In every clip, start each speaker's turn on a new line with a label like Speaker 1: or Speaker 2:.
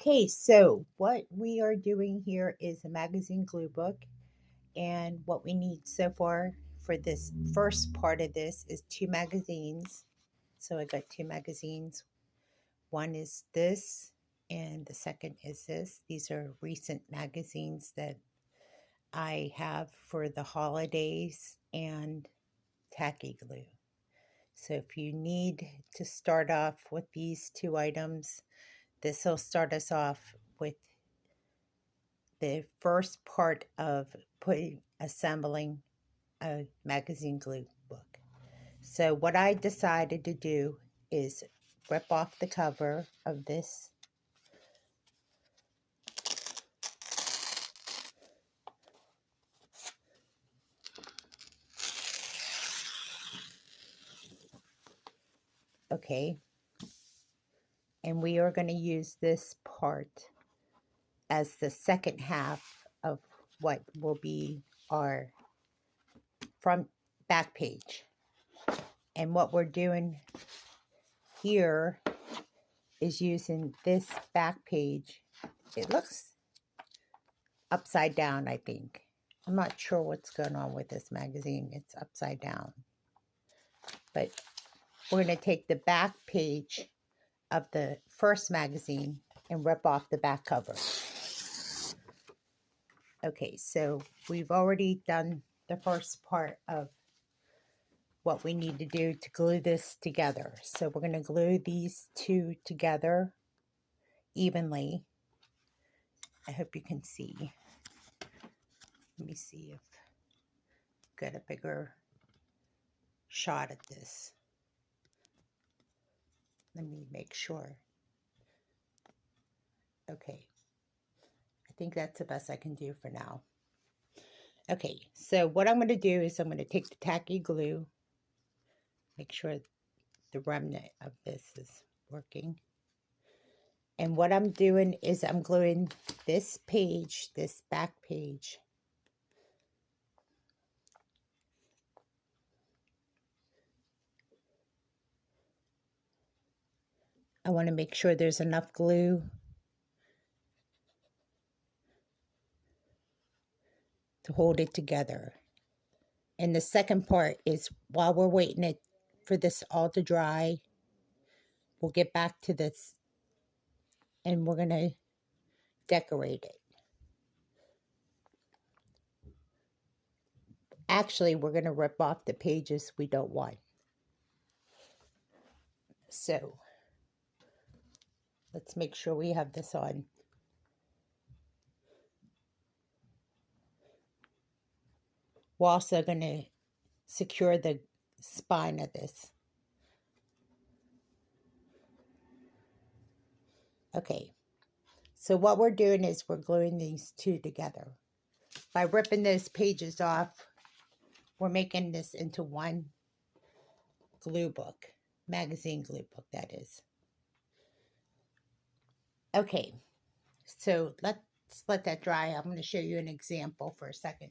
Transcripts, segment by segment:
Speaker 1: Okay, so what we are doing here is a magazine glue book, and what we need so far for this first part of this is two magazines. So I got two magazines. One is this, and the second is this. These are recent magazines that I have for the holidays and tacky glue. So if you need to start off with these two items, this will start us off with the first part of assembling a magazine glue book. So what I decided to do is rip off the cover of this. Okay, and we are going to use this part as the second half of what will be our front back page. And what we're doing here is using this back page. It looks upside down, I think. I'm not sure what's going on with this magazine. It's upside down. But we're going to take the back page of the first magazine and rip off the back cover. Okay, so we've already done the first part of what we need to do to glue this together. So we're going to glue these two together evenly. I hope you can see. Let me see if I get a bigger shot at this. Let me make sure. Okay, I think that's the best I can do for now. Okay, so what I'm going to do is I'm going to take the tacky glue, make sure the remnant of this is working. And what I'm doing is I'm gluing this page, this back page, I want to make sure there's enough glue to hold it together. And the second part is while we're waiting for this all to dry, we'll get back to this and we're going to decorate it. Actually, we're going to rip off the pages we don't want. So let's make sure we have this on. We're also going to secure the spine of this. Okay, so what we're doing is we're gluing these two together. By ripping those pages off, we're making this into one glue book, magazine glue book, that is. Okay, so let's let that dry. I'm going to show you an example for a second.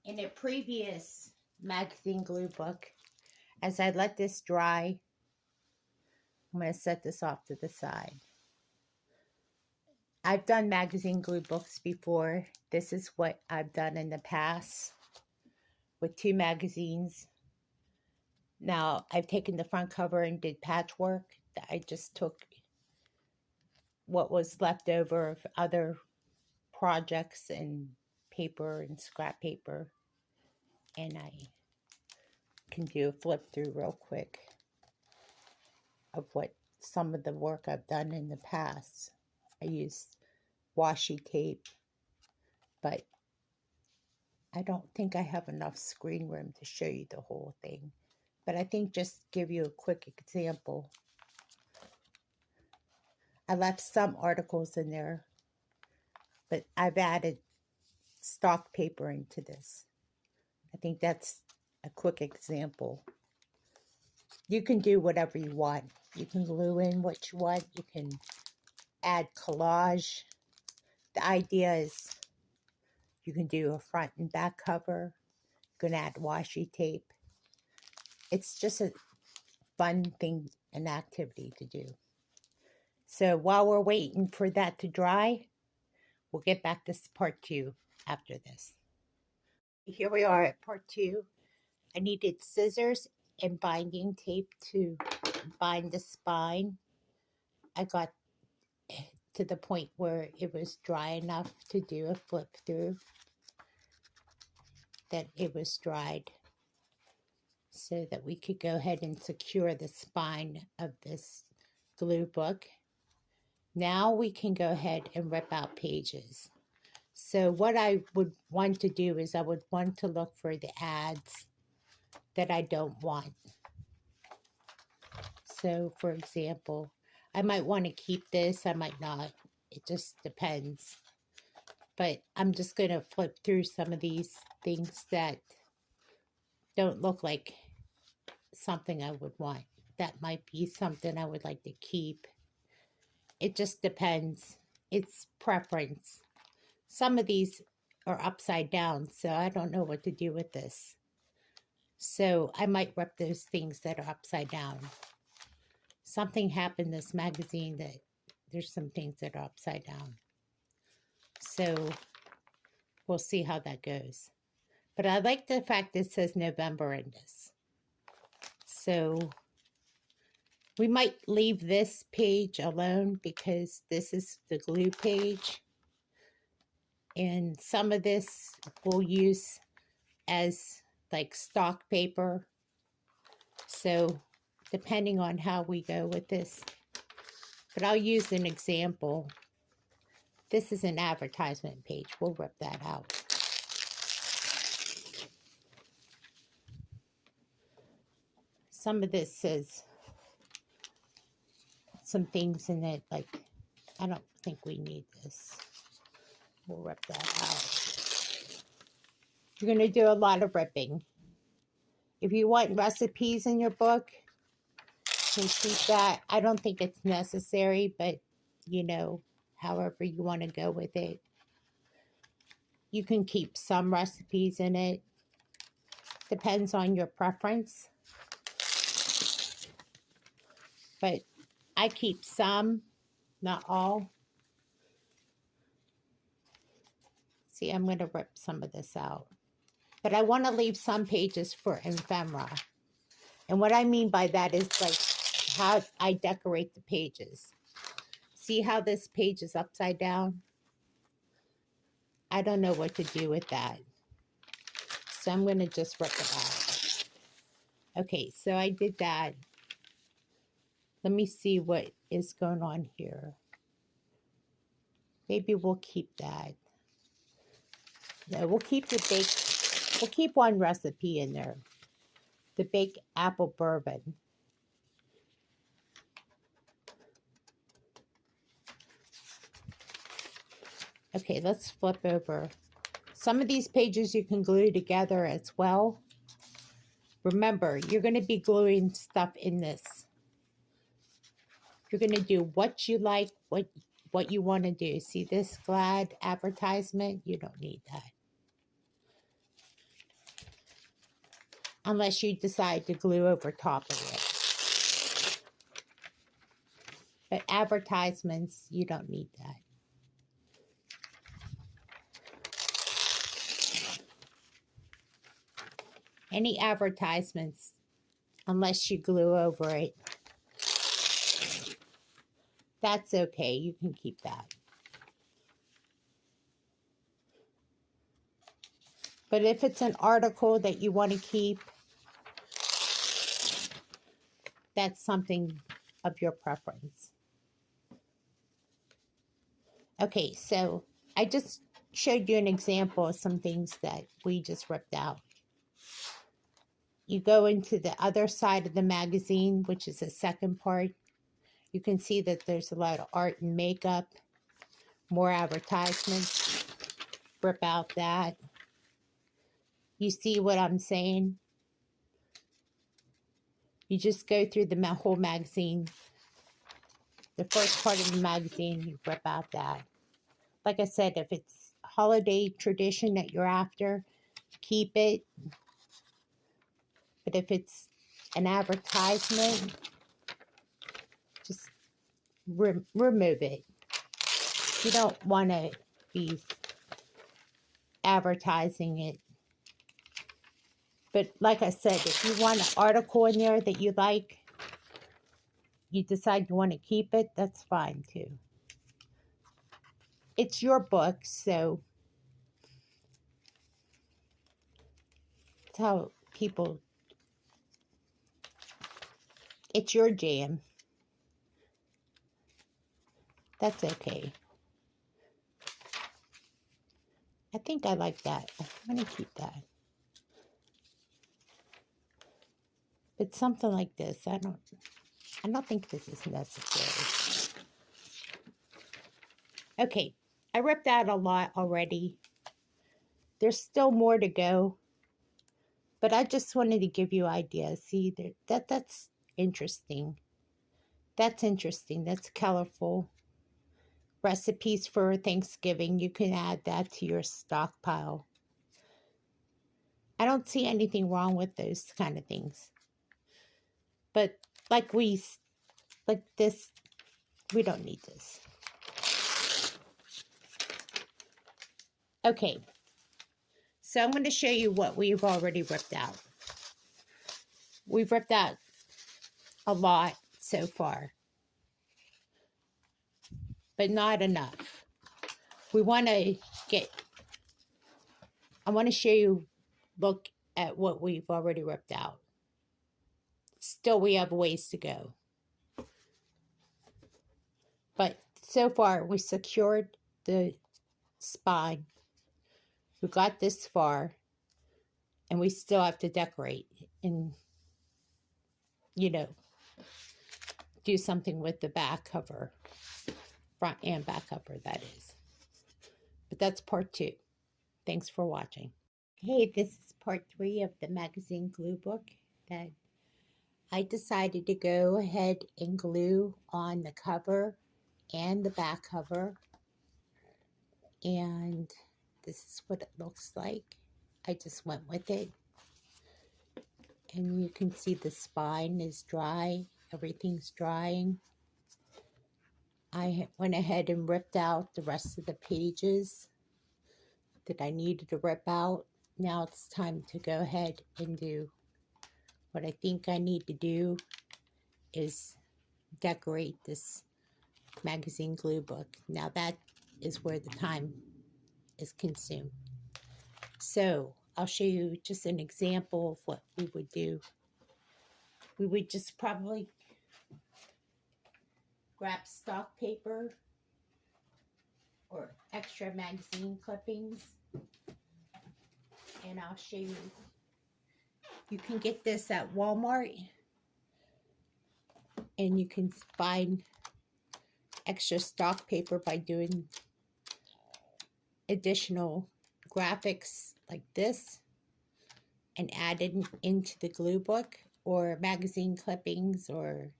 Speaker 1: In a previous magazine glue book, as I let this dry, I'm going to set this off to the side. I've done magazine glue books before. This is what I've done in the past with two magazines. Now, I've taken the front cover and did patchwork. I just took what was left over of other projects and paper and scrap paper, and I can do a flip through real quick of what some of the work I've done in the past. I used washi tape, but I don't think I have enough screen room to show you the whole thing. But I think just give you a quick example. I left some articles in there, but I've added stock paper into this. I think that's a quick example. You can do whatever you want. You can glue in what you want. You can add collage. The idea is you can do a front and back cover, going to add washi tape. It's just a fun thing, an activity to do. So while we're waiting for that to dry, we'll get back to part 2 after this. Here we are at part 2. I needed scissors and binding tape to bind the spine. I got to the point where it was dry enough to do a flip through, that it was dried, so that we could go ahead and secure the spine of this glue book. Now we can go ahead and rip out pages. So what I would want to do is I would want to look for the ads that I don't want. So for example, I might want to keep this, I might not. It just depends. But I'm just going to flip through some of these things that don't look like something I would want. That might be something I would like to keep. It just depends. It's preference. Some of these are upside down, so I don't know what to do with this. So I might rip those things that are upside down. Something happened in this magazine that there's some things that are upside down. So we'll see how that goes. But I like the fact that it says November in this. So we might leave this page alone because this is the glue page. And some of this we'll use as like stock paper. So depending on how we go with this. But I'll use an example. This is an advertisement page. We'll rip that out. Some of this says some things in it, like, I don't think we need this. We'll rip that out. You're going to do a lot of ripping. If you want recipes in your book, you can keep that. I don't think it's necessary, but, you know, however you want to go with it. You can keep some recipes in it. Depends on your preference. But I keep some, not all. See, I'm going to rip some of this out. But I want to leave some pages for ephemera. And what I mean by that is like how I decorate the pages. See how this page is upside down? I don't know what to do with that. So I'm going to just rip it out. Okay, so I did that. Let me see what is going on here. Maybe we'll keep that. No, we'll keep the baked, we'll keep one recipe in there. The baked apple bourbon. Okay, let's flip over. Some of these pages you can glue together as well. Remember, you're going to be gluing stuff in this. You're going to do what you like, what you want to do. See this Glad advertisement? You don't need that. Unless you decide to glue over top of it. But advertisements, you don't need that. Any advertisements, unless you glue over it, that's okay. You can keep that. But if it's an article that you want to keep, that's something of your preference. Okay, so I just showed you an example of some things that we just ripped out. You go into the other side of the magazine, which is the second part. You can see that there's a lot of art and makeup, more advertisements. Rip out that. You see what I'm saying? You just go through the whole magazine. The first part of the magazine, you rip out that. Like I said, if it's holiday tradition that you're after, keep it. But if it's an advertisement, just remove it. You don't want to be advertising it. But like I said, if you want an article in there that you like, you decide you want to keep it, that's fine too. It's your book, so it's how people, it's your jam. That's okay. I think I like that. I'm going to keep that. But something like this, I don't think this is necessary. Okay, I ripped out a lot already. There's still more to go. But I just wanted to give you ideas. See, that's interesting. That's interesting. That's colorful. Recipes for Thanksgiving. You can add that to your stockpile. I don't see anything wrong with those kind of things. But like this, we don't need this. Okay. So I'm going to show you what we've already ripped out. We've ripped out a lot so far, but not enough. I want to show you, look at what we've already ripped out. Still, we have ways to go. But so far, we secured the spine. We got this far, and we still have to decorate and, do something with the back cover, front and back cover, that is. But that's part 2. Thanks for watching. Hey, this is part 3 of the magazine glue book that I decided to go ahead and glue on the cover and the back cover. And this is what it looks like. I just went with it. And you can see the spine is dry. Everything's drying. I went ahead and ripped out the rest of the pages that I needed to rip out. Now it's time to go ahead and do what I think I need to do is decorate this magazine glue book. Now that is where the time is consumed. So I'll show you just an example of what we would do. We would just probably grab stock paper or extra magazine clippings, and I'll show you. You can get this at Walmart, and you can find extra stock paper by doing additional graphics like this and add it into the glue book, or magazine clippings, or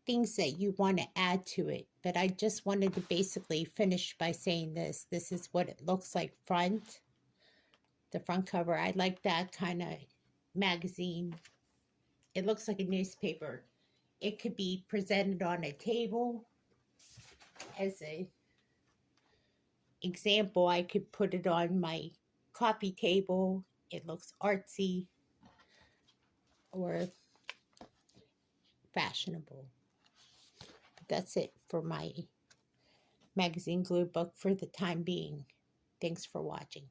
Speaker 1: things that you want to add to it. But I just wanted to basically finish by saying this. This is what it looks like front. The front cover. I like that kind of magazine. It looks like a newspaper. It could be presented on a table. As an example, I could put it on my coffee table. It looks artsy or fashionable. That's it for my magazine glue book for the time being. Thanks for watching.